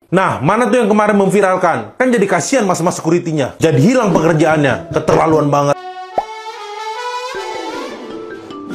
Nah, mana tuh yang kemarin memviralkan? Kan jadi kasihan mas-mas security-nya. Jadi hilang pekerjaannya. Keterlaluan banget.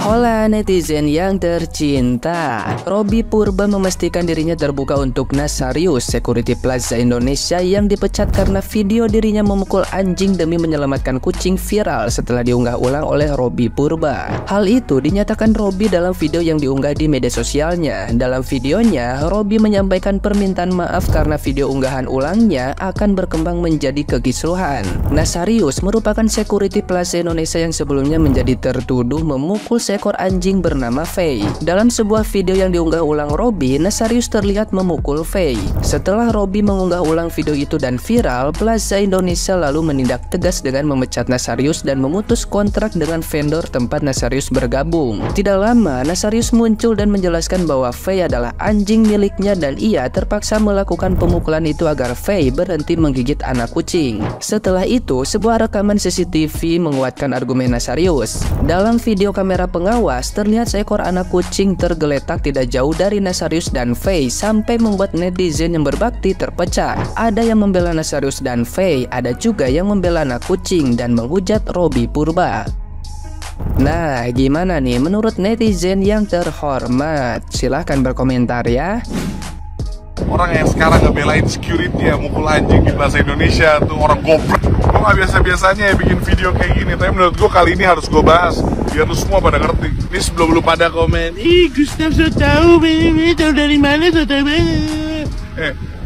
Hola netizen yang tercinta, Robby Purba memastikan dirinya terbuka untuk Nasarius, Security Plaza Indonesia yang dipecat karena video dirinya memukul anjing demi menyelamatkan kucing viral setelah diunggah ulang oleh Robby Purba. Hal itu dinyatakan Robby dalam video yang diunggah di media sosialnya. Dalam videonya, Robby menyampaikan permintaan maaf karena video unggahan ulangnya akan berkembang menjadi kekisruhan. Nasarius merupakan Security Plaza Indonesia yang sebelumnya menjadi tertuduh memukul seekor anjing bernama Faye. Dalam sebuah video yang diunggah ulang Robby, Nasarius terlihat memukul Faye. Setelah Robby mengunggah ulang video itu dan viral, Plaza Indonesia lalu menindak tegas dengan memecat Nasarius dan memutus kontrak dengan vendor tempat Nasarius bergabung. Tidak lama, Nasarius muncul dan menjelaskan bahwa Faye adalah anjing miliknya dan ia terpaksa melakukan pemukulan itu agar Faye berhenti menggigit anak kucing. Setelah itu, sebuah rekaman CCTV menguatkan argumen Nasarius. Dalam video kamera pengawas, terlihat seekor anak kucing tergeletak tidak jauh dari Nasarius dan Faye sampai membuat netizen yang berbakti terpecah. Ada yang membela Nasarius dan Faye, ada juga yang membela anak kucing dan menghujat Robby Purba. Nah, gimana nih menurut netizen yang terhormat? Silahkan berkomentar ya. Orang yang sekarang ngebelain security ya mukul anjing di Plaza Indonesia tuh orang goblok. Gue gak biasa-biasanya ya bikin video kayak gini, tapi menurut gue kali ini harus gue bahas biar lu semua pada ngerti. Ini sebelum lu pada komen, ih Gustaf so tau, tau dari mana so tau banget.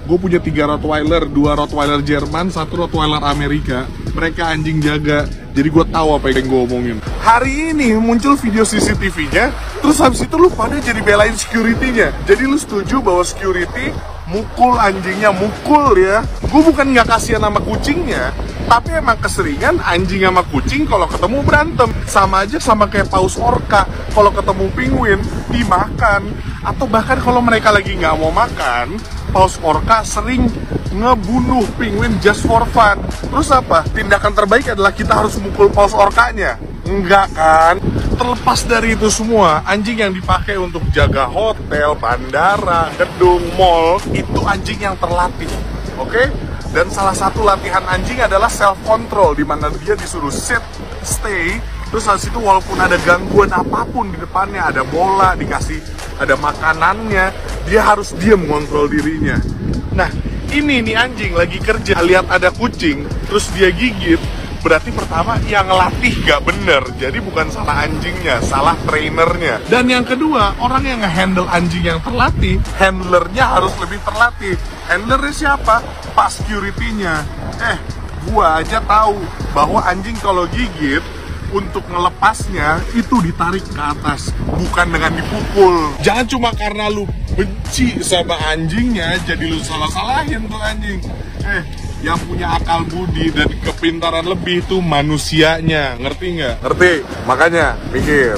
Gue punya 3 Rottweiler, 2 Rottweiler Jerman, 1 Rottweiler Amerika. Mereka anjing jaga, jadi gue tahu apa yang gue omongin. Hari ini muncul video CCTV-nya, terus habis itu lu pada jadi belain security-nya. Jadi lu setuju bahwa security mukul anjingnya, mukul ya. Gue bukan nggak kasihan sama kucingnya, tapi emang keseringan anjing sama kucing kalau ketemu berantem. Sama aja sama kayak paus orca, kalau ketemu penguin dimakan. Atau bahkan kalau mereka lagi nggak mau makan, paus orca sering ngebunuh penguin just for fun. Terus apa? Tindakan terbaik adalah kita harus mukul paus orkanya? Enggak kan? Terlepas dari itu semua, anjing yang dipakai untuk jaga hotel, bandara, gedung, mall, itu anjing yang terlatih. Oke? Dan salah satu latihan anjing adalah self control, di mana dia disuruh sit, stay. Terus habis itu walaupun ada gangguan apapun di depannya, ada bola, ada makanannya, dia harus diam mengontrol dirinya. Nah, ini nih anjing lagi kerja, lihat ada kucing, terus dia gigit, berarti pertama yang ngelatih gak bener. Jadi bukan salah anjingnya, salah trainernya. Dan yang kedua, orang yang nge-handle anjing yang terlatih, handlernya harus lebih terlatih. Handlernya siapa? Pak security-nya. Gua aja tahu bahwa anjing kalau gigit, untuk ngelepasnya itu ditarik ke atas, bukan dengan dipukul. Jangan cuma karena lu benci sama anjingnya jadi lu salah-salahin tuh anjing. Yang punya akal budi dan kepintaran lebih tuh manusianya, ngerti nggak? Ngerti, makanya mikir.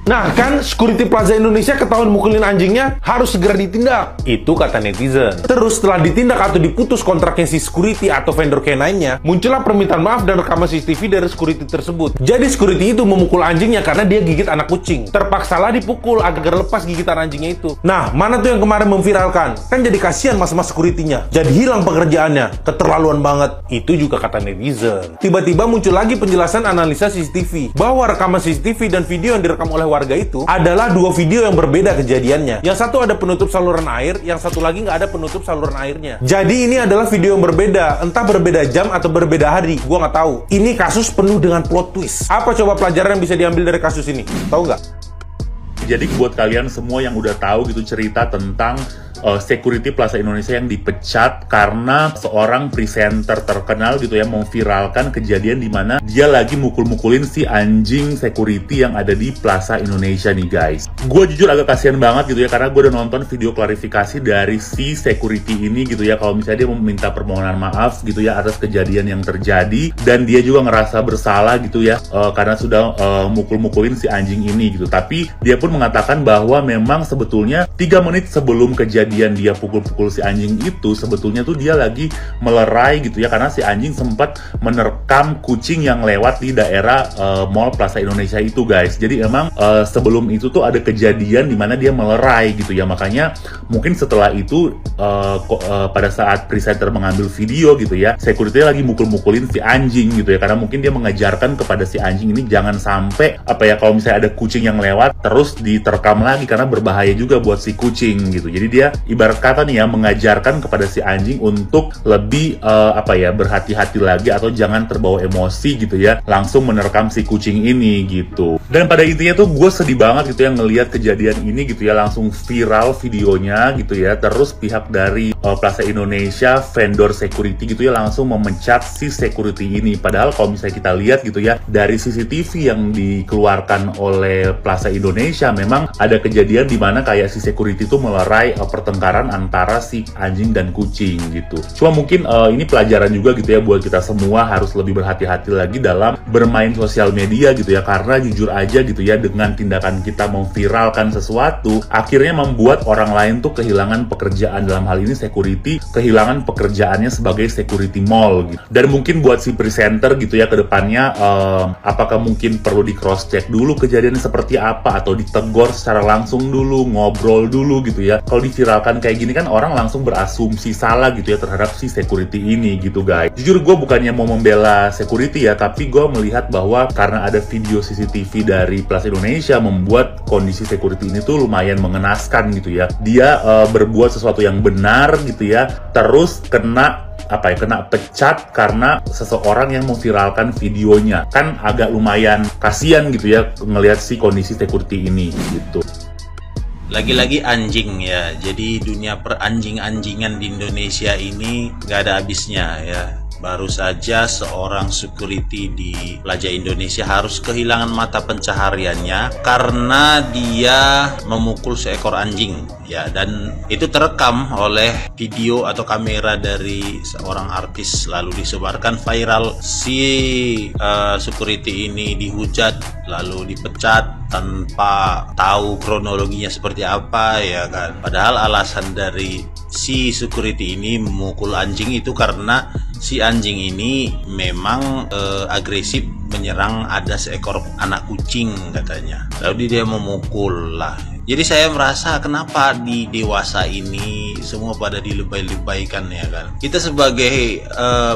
Nah kan, Security Plaza Indonesia ketahuan mukulin anjingnya, harus segera ditindak. Itu kata netizen. Terus setelah ditindak atau diputus kontraknya si security atau vendor K9-nya, muncullah permintaan maaf dan rekaman CCTV dari security tersebut. Jadi security itu memukul anjingnya karena dia gigit anak kucing. Terpaksalah dipukul agar lepas gigitan anjingnya itu. Nah, mana tuh yang kemarin memviralkan? Kan jadi kasihan mas-mas security-nya. Jadi hilang pekerjaannya. Keterlaluan banget. Itu juga kata netizen. Tiba-tiba muncul lagi penjelasan analisa CCTV. Bahwa rekaman CCTV dan video yang direkam oleh warga itu adalah 2 video yang berbeda kejadiannya. Yang satu ada penutup saluran air, yang satu lagi nggak ada penutup saluran airnya. Jadi ini adalah video yang berbeda, entah berbeda jam atau berbeda hari, gua nggak tahu. Ini kasus penuh dengan plot twist. Apa coba pelajaran yang bisa diambil dari kasus ini? Tahu nggak? Jadi buat kalian semua yang udah tahu gitu cerita tentang Security Plaza Indonesia yang dipecat karena seorang presenter terkenal gitu ya memviralkan kejadian di mana dia lagi mukul-mukulin si anjing security yang ada di Plaza Indonesia nih guys. Gue jujur agak kasihan banget gitu ya karena gue udah nonton video klarifikasi dari si security ini gitu ya, kalau misalnya dia meminta permohonan maaf gitu ya atas kejadian yang terjadi dan dia juga ngerasa bersalah gitu ya karena sudah mukul-mukulin si anjing ini gitu. Tapi dia pun mengatakan bahwa memang sebetulnya 3 menit sebelum kejadian kejadian dia pukul-pukul si anjing itu sebetulnya tuh dia lagi melerai gitu ya, karena si anjing sempat menerkam kucing yang lewat di daerah Mall Plaza Indonesia itu guys. Jadi emang sebelum itu tuh ada kejadian di mana dia melerai gitu ya, makanya mungkin setelah itu pada saat presenter mengambil video gitu ya, security lagi mukul-mukulin si anjing gitu ya, karena mungkin dia mengajarkan kepada si anjing ini jangan sampai kalau misalnya ada kucing yang lewat terus diterkam lagi karena berbahaya juga buat si kucing gitu. Jadi dia ibarat kata nih ya mengajarkan kepada si anjing untuk lebih berhati-hati lagi atau jangan terbawa emosi gitu ya, langsung menerkam si kucing ini gitu. Dan pada intinya tuh gue sedih banget gitu ya ngelihat kejadian ini gitu ya, langsung viral videonya gitu ya. Terus pihak dari Plaza Indonesia, vendor security gitu ya, langsung memecat si security ini. Padahal kalau misalnya kita lihat gitu ya dari CCTV yang dikeluarkan oleh Plaza Indonesia, memang ada kejadian di mana kayak si security itu melerai pertengkaran antara si anjing dan kucing gitu. Cuma mungkin ini pelajaran juga gitu ya buat kita semua, harus lebih berhati-hati lagi dalam bermain sosial media gitu ya, karena jujur aja gitu ya, dengan tindakan kita memviralkan sesuatu akhirnya membuat orang lain tuh kehilangan pekerjaan, dalam hal ini security kehilangan pekerjaannya sebagai security mall gitu. Dan mungkin buat si presenter gitu ya kedepannya apakah mungkin perlu di cross check dulu kejadiannya seperti apa, atau ditegur secara langsung dulu, ngobrol dulu gitu ya. Kalau diviralkan kayak gini kan orang langsung berasumsi salah gitu ya terhadap si security ini gitu guys. Jujur gue bukannya mau membela security ya, tapi gue melihat bahwa karena ada video CCTV dari Plaza Indonesia membuat kondisi security ini tuh lumayan mengenaskan gitu ya. Dia berbuat sesuatu yang benar gitu ya, terus kena pecat karena seseorang yang memviralkan videonya. Kan agak lumayan kasihan gitu ya ngelihat si kondisi security ini gitu. Lagi-lagi anjing ya, jadi dunia peranjing-anjingan di Indonesia ini gak ada habisnya ya. Baru saja seorang security di Plaza Indonesia harus kehilangan mata pencahariannya karena dia memukul seekor anjing ya, dan itu terekam oleh video atau kamera dari seorang artis lalu disebarkan viral. Si security ini dihujat lalu dipecat tanpa tahu kronologinya seperti apa ya kan. Padahal alasan dari si security ini memukul anjing itu karena si anjing ini memang agresif menyerang ada seekor anak kucing katanya. Lalu dia memukul lah. Jadi saya merasa kenapa di dewasa ini semua pada dilebay-lebaykan ya kan. Kita sebagai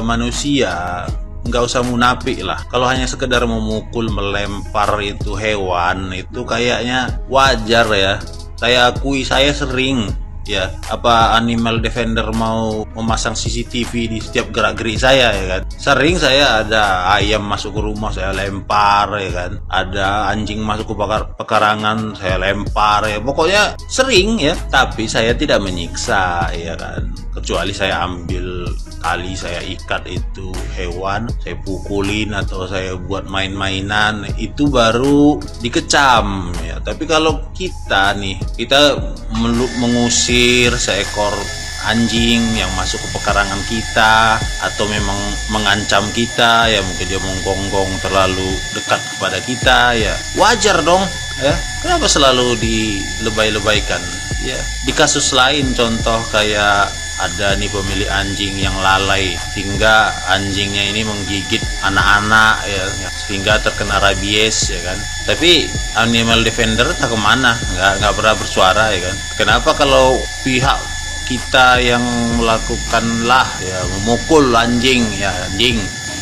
manusia nggak usah munafik lah. Kalau hanya sekedar memukul, melempar itu hewan itu kayaknya wajar ya. Saya akui saya sering ya, apa animal defender mau memasang CCTV di setiap gerak-gerik saya ya kan. Sering saya ada ayam masuk ke rumah saya lempar ya kan, ada anjing masuk ke pekarangan saya lempar ya, pokoknya sering ya. Tapi saya tidak menyiksa ya kan, kecuali saya ambil tali, saya ikat itu hewan, saya pukulin atau saya buat main-mainan, itu baru dikecam ya. Tapi kalau kita nih, kita mengusir seekor anjing yang masuk ke pekarangan kita atau memang mengancam kita ya, mungkin dia menggonggong terlalu dekat kepada kita ya, wajar dong ya. Kenapa selalu dilebay-lebaykan ya? Di kasus lain contoh kayak ada nih pemilik anjing yang lalai hingga anjingnya ini menggigit anak-anak ya, sehingga terkena rabies ya kan. Tapi animal defender tak kemana, nggak pernah bersuara ya kan. Kenapa kalau pihak kita yang melakukanlah ya, memukul anjing ya, anjing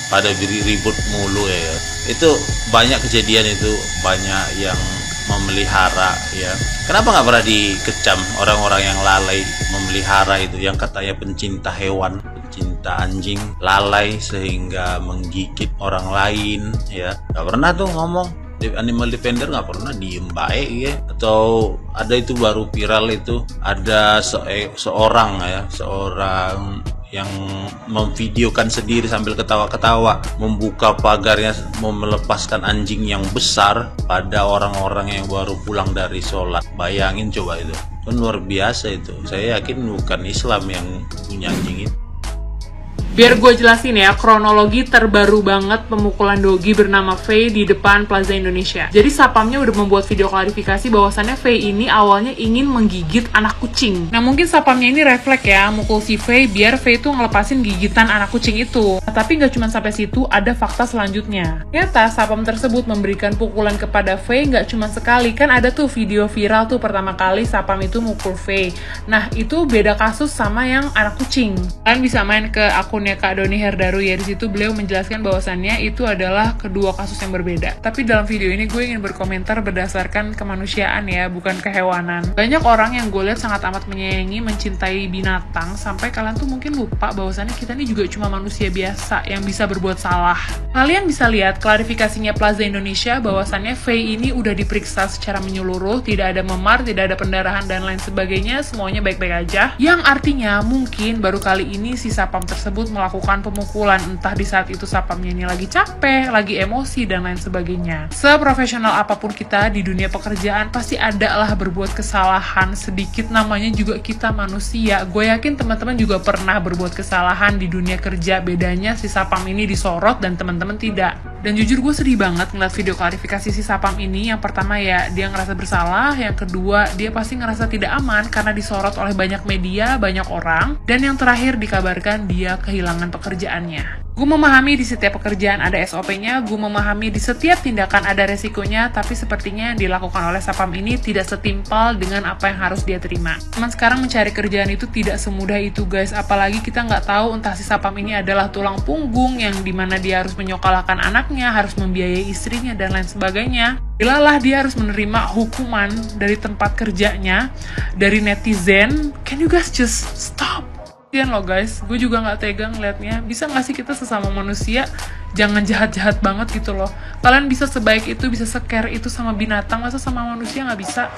pada ribut mulu ya. Itu banyak kejadian, itu banyak yang memelihara ya. Kenapa nggak pernah dikecam orang-orang yang lalai memelihara itu, yang katanya pencinta hewan, pencinta anjing, lalai sehingga menggigit orang lain ya. Nggak pernah tuh ngomong. Animal defender nggak pernah diem baik ya. Atau ada itu baru viral itu, ada seorang yang memvideokan sendiri sambil ketawa-ketawa membuka pagarnya, mau melepaskan anjing yang besar pada orang-orang yang baru pulang dari sholat. Bayangin coba itu luar biasa itu. Saya yakin bukan Islam yang punya anjing itu. Biar gue jelasin ya, kronologi terbaru banget pemukulan Dogi bernama Faye di depan Plaza Indonesia. Jadi Sapamnya udah membuat video klarifikasi bahwasannya Faye ini awalnya ingin menggigit anak kucing. Nah mungkin Sapamnya ini refleks ya, mukul si Faye biar Faye tuh ngelepasin gigitan anak kucing itu. Nah, tapi nggak cuma sampai situ, ada fakta selanjutnya. Ternyata Sapam tersebut memberikan pukulan kepada Faye nggak cuma sekali, kan ada tuh video viral tuh pertama kali Sapam itu mukul Faye. Nah itu beda kasus sama yang anak kucing. Kalian bisa main ke akun Kak Doni Herdaru ya, di situ beliau menjelaskan bahwasannya itu adalah kedua kasus yang berbeda. Tapi dalam video ini gue ingin berkomentar berdasarkan kemanusiaan ya, bukan kehewanan. Banyak orang yang gue lihat sangat amat menyayangi, mencintai binatang, sampai kalian tuh mungkin lupa bahwasannya kita ini juga cuma manusia biasa yang bisa berbuat salah. Kalian bisa lihat klarifikasinya Plaza Indonesia bahwasannya Faye ini udah diperiksa secara menyeluruh, tidak ada memar, tidak ada pendarahan dan lain sebagainya, semuanya baik-baik aja. Yang artinya mungkin baru kali ini si Sapam tersebut melakukan pemukulan, entah di saat itu Sapamnya ini lagi capek, lagi emosi, dan lain sebagainya. Seprofesional apapun kita di dunia pekerjaan, pasti ada lah berbuat kesalahan sedikit, namanya juga kita manusia. Gue yakin teman-teman juga pernah berbuat kesalahan di dunia kerja, bedanya si Sapam ini disorot dan teman-teman tidak. Dan jujur gue sedih banget ngeliat video klarifikasi si Sapam ini. Yang pertama ya, dia ngerasa bersalah. Yang kedua, dia pasti ngerasa tidak aman karena disorot oleh banyak media, banyak orang. Dan yang terakhir dikabarkan dia kehilangan pekerjaannya. Gue memahami di setiap pekerjaan ada SOP-nya, gue memahami di setiap tindakan ada resikonya, tapi sepertinya yang dilakukan oleh Sapam ini tidak setimpal dengan apa yang harus dia terima. Cuman sekarang mencari kerjaan itu tidak semudah itu guys, apalagi kita nggak tahu entah si Sapam ini adalah tulang punggung yang dimana dia harus menyekolahkan anaknya, harus membiayai istrinya, dan lain sebagainya. Bilalah dia harus menerima hukuman dari tempat kerjanya, dari netizen. Can you guys just stop? Loh guys, gue juga nggak tega ngeliatnya. Bisa nggak sih kita sesama manusia jangan jahat-jahat banget gitu loh. Kalian bisa sebaik itu, bisa se-care itu sama binatang, masa sama manusia nggak bisa?